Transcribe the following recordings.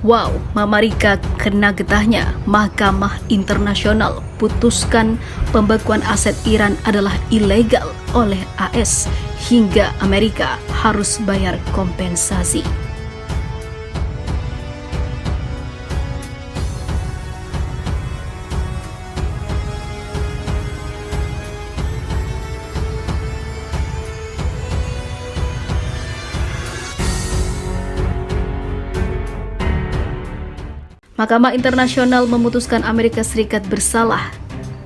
Wow, Mama Rika kena getahnya. Mahkamah Internasional putuskan pembekuan aset Iran adalah ilegal oleh AS hingga Amerika harus bayar kompensasi. Mahkamah Internasional memutuskan Amerika Serikat bersalah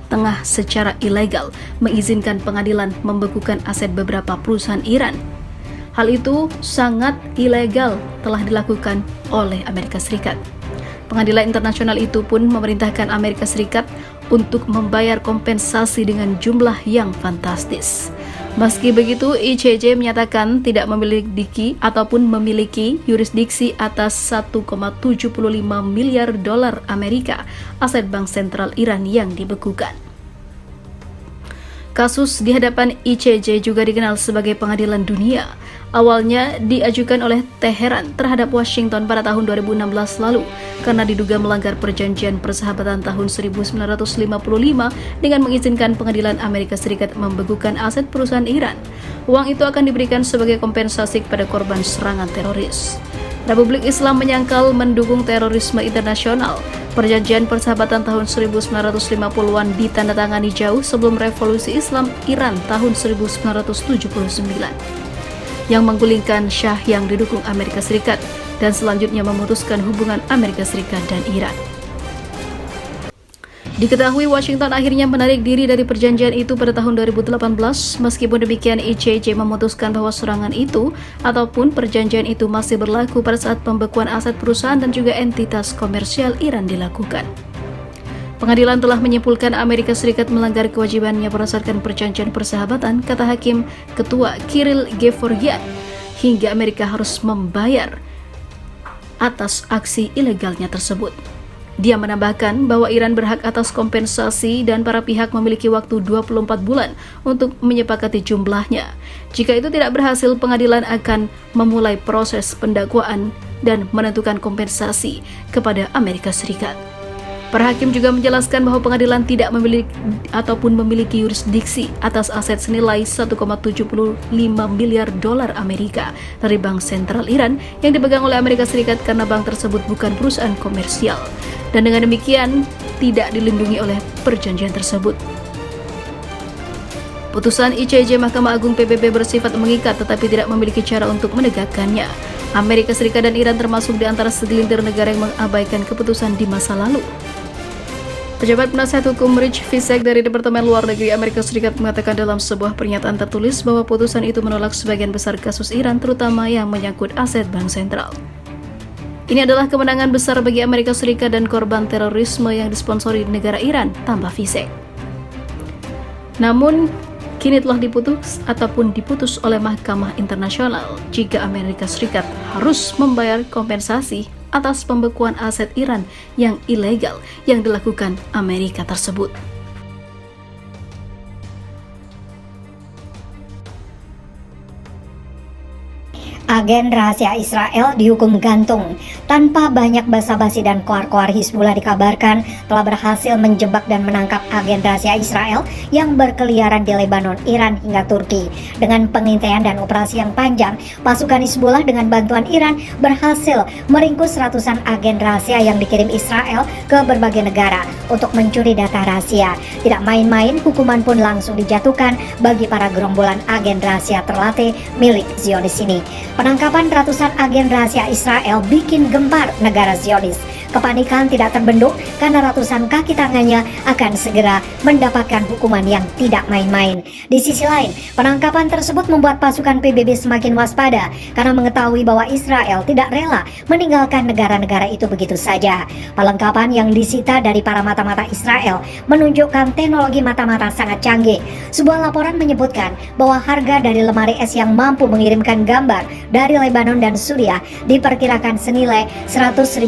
tengah secara ilegal mengizinkan pengadilan membekukan aset beberapa perusahaan Iran. Hal itu sangat ilegal telah dilakukan oleh Amerika Serikat. Pengadilan internasional itu pun memerintahkan Amerika Serikat untuk membayar kompensasi dengan jumlah yang fantastis. Meski begitu, ICJ menyatakan tidak memiliki ataupun memiliki yurisdiksi atas 1,75 miliar dolar Amerika aset bank sentral Iran yang dibekukan. Kasus di hadapan ICJ juga dikenal sebagai pengadilan dunia. Awalnya diajukan oleh Teheran terhadap Washington pada tahun 2016 lalu karena diduga melanggar perjanjian persahabatan tahun 1955 dengan mengizinkan pengadilan Amerika Serikat membekukan aset perusahaan Iran. Uang itu akan diberikan sebagai kompensasi kepada korban serangan teroris. Republik Islam menyangkal mendukung terorisme internasional. Perjanjian persahabatan tahun 1950-an ditandatangani jauh sebelum revolusi Islam Iran tahun 1979 yang menggulingkan Shah yang didukung Amerika Serikat dan selanjutnya memutuskan hubungan Amerika Serikat dan Iran. Diketahui Washington akhirnya menarik diri dari perjanjian itu pada tahun 2018. Meskipun demikian, ICJ memutuskan bahwa serangan itu ataupun perjanjian itu masih berlaku pada saat pembekuan aset perusahaan dan juga entitas komersial Iran dilakukan. Pengadilan telah menyimpulkan Amerika Serikat melanggar kewajibannya berdasarkan perjanjian persahabatan, kata Hakim Ketua Kirill Gevorgyan, hingga Amerika harus membayar atas aksi ilegalnya tersebut. Dia menambahkan bahwa Iran berhak atas kompensasi dan para pihak memiliki waktu 24 bulan untuk menyepakati jumlahnya. Jika itu tidak berhasil, pengadilan akan memulai proses pendakwaan dan menentukan kompensasi kepada Amerika Serikat. Para hakim juga menjelaskan bahwa pengadilan tidak memiliki yurisdiksi atas aset senilai 1,75 miliar dolar Amerika dari bank sentral Iran yang dipegang oleh Amerika Serikat karena bank tersebut bukan perusahaan komersial. Dan dengan demikian tidak dilindungi oleh perjanjian tersebut. Putusan ICJ Mahkamah Agung PBB bersifat mengikat tetapi tidak memiliki cara untuk menegakkannya. Amerika Serikat dan Iran termasuk di antara segelintir negara yang mengabaikan keputusan di masa lalu. Pejabat penasihat hukum Rich Fisek dari Departemen Luar Negeri Amerika Serikat mengatakan dalam sebuah pernyataan tertulis bahwa putusan itu menolak sebagian besar kasus Iran, terutama yang menyangkut aset bank sentral. Ini adalah kemenangan besar bagi Amerika Serikat dan korban terorisme yang disponsori negara Iran, tambah Fisek. Namun, kini telah diputus oleh Mahkamah Internasional jika Amerika Serikat harus membayar kompensasi atas pembekuan aset Iran yang ilegal yang dilakukan Amerika tersebut. Agen rahasia Israel dihukum gantung. Tanpa banyak basa-basi dan koar-koar, Hizbullah dikabarkan telah berhasil menjebak dan menangkap agen rahasia Israel yang berkeliaran di Lebanon, Iran hingga Turki. Dengan pengintaian dan operasi yang panjang, pasukan Hizbullah dengan bantuan Iran berhasil meringkus ratusan agen rahasia yang dikirim Israel ke berbagai negara untuk mencuri data rahasia. Tidak main-main, hukuman pun langsung dijatuhkan bagi para gerombolan agen rahasia terlatih milik Zionis ini. Penangkapan ratusan agen rahasia Israel bikin gempar negara Zionis. Kepanikan tidak terbendung karena ratusan kaki tangannya akan segera mendapatkan hukuman yang tidak main-main. Di sisi lain, penangkapan tersebut membuat pasukan PBB semakin waspada karena mengetahui bahwa Israel tidak rela meninggalkan negara-negara itu begitu saja. Perlengkapan yang disita dari para mata-mata Israel menunjukkan teknologi mata-mata sangat canggih. Sebuah laporan menyebutkan bahwa harga dari lemari es yang mampu mengirimkan gambar dari Lebanon dan Suriah diperkirakan senilai $100.000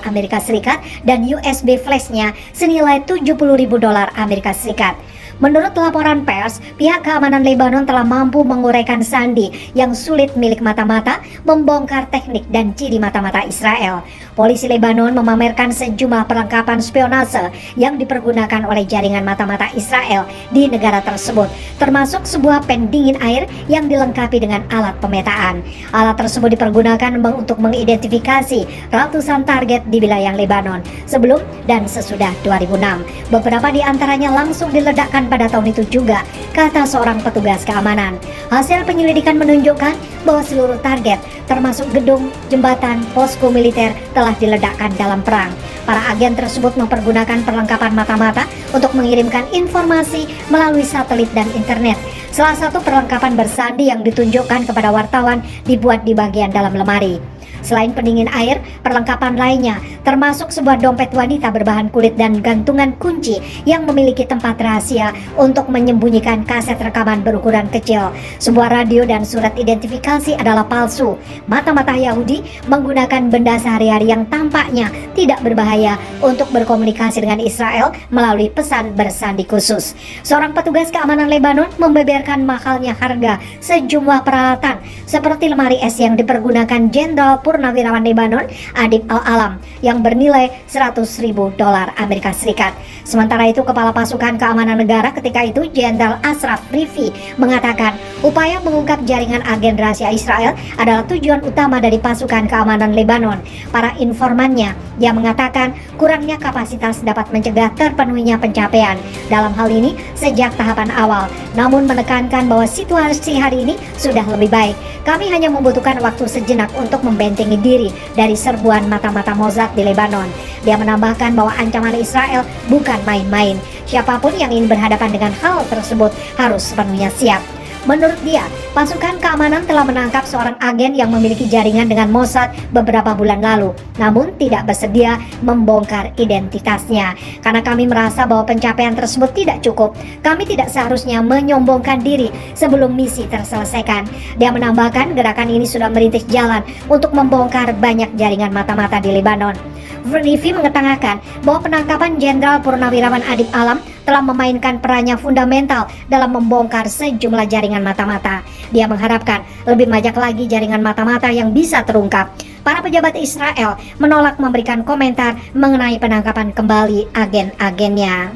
Amerika Serikat dan USB flash-nya senilai $70.000 Amerika Serikat. Menurut laporan pers, pihak keamanan Lebanon telah mampu menguraikan sandi yang sulit milik mata-mata, membongkar teknik dan ciri mata-mata Israel. Polisi Lebanon memamerkan sejumlah perlengkapan spionase yang dipergunakan oleh jaringan mata-mata Israel di negara tersebut, termasuk sebuah pendingin air yang dilengkapi dengan alat pemetaan. Alat tersebut dipergunakan untuk mengidentifikasi ratusan target di wilayah Lebanon sebelum dan sesudah 2006. Beberapa di antaranya langsung diledakkan pada tahun itu juga, kata seorang petugas keamanan. Hasil penyelidikan menunjukkan bahwa seluruh target, termasuk gedung, jembatan, posko militer, telah diledakkan dalam perang. Para agen tersebut mempergunakan perlengkapan mata-mata untuk mengirimkan informasi melalui satelit dan internet. Salah satu perlengkapan bersandi yang ditunjukkan kepada wartawan dibuat di bagian dalam lemari. Selain pendingin air, perlengkapan lainnya termasuk sebuah dompet wanita berbahan kulit dan gantungan kunci yang memiliki tempat rahasia untuk menyembunyikan kaset rekaman berukuran kecil. Sebuah radio dan surat identifikasi adalah palsu. Mata-mata Yahudi menggunakan benda sehari-hari yang tampaknya tidak berbahaya untuk berkomunikasi dengan Israel melalui pesan bersandi khusus. Seorang petugas keamanan Lebanon membeberkan mahalnya harga sejumlah peralatan seperti lemari es yang dipergunakan Jenderal Purnawirawan Lebanon Adib Al-Alam yang bernilai $100.000 Amerika Serikat. Sementara itu, Kepala Pasukan Keamanan Negara ketika itu Jenderal Ashraf Rifi mengatakan upaya mengungkap jaringan agen rahasia Israel adalah tujuan utama dari pasukan keamanan Lebanon. Para informannya yang mengatakan kurangnya kapasitas dapat mencegah terpenuhinya pencapaian dalam hal ini sejak tahapan awal, namun menekankan bahwa situasi hari ini sudah lebih baik. Kami hanya membutuhkan waktu sejenak untuk membentengi diri dari serbuan mata-mata Mossad di Lebanon. Dia menambahkan bahwa ancaman Israel bukan main-main. Siapapun yang ingin berhadapan dengan hal tersebut harus sepenuhnya siap. Menurut dia, pasukan keamanan telah menangkap seorang agen yang memiliki jaringan dengan Mossad beberapa bulan lalu, namun tidak bersedia membongkar identitasnya. Karena kami merasa bahwa pencapaian tersebut tidak cukup, kami tidak seharusnya menyombongkan diri sebelum misi terselesaikan. Dia menambahkan gerakan ini sudah merintis jalan untuk membongkar banyak jaringan mata-mata di Lebanon. Rifi mengatakan bahwa penangkapan Jenderal Purnawirawan Adib Alam telah memainkan perannya fundamental dalam membongkar sejumlah jaringan mata-mata. Dia mengharapkan lebih banyak lagi jaringan mata-mata yang bisa terungkap. Para pejabat Israel menolak memberikan komentar mengenai penangkapan kembali agen-agennya.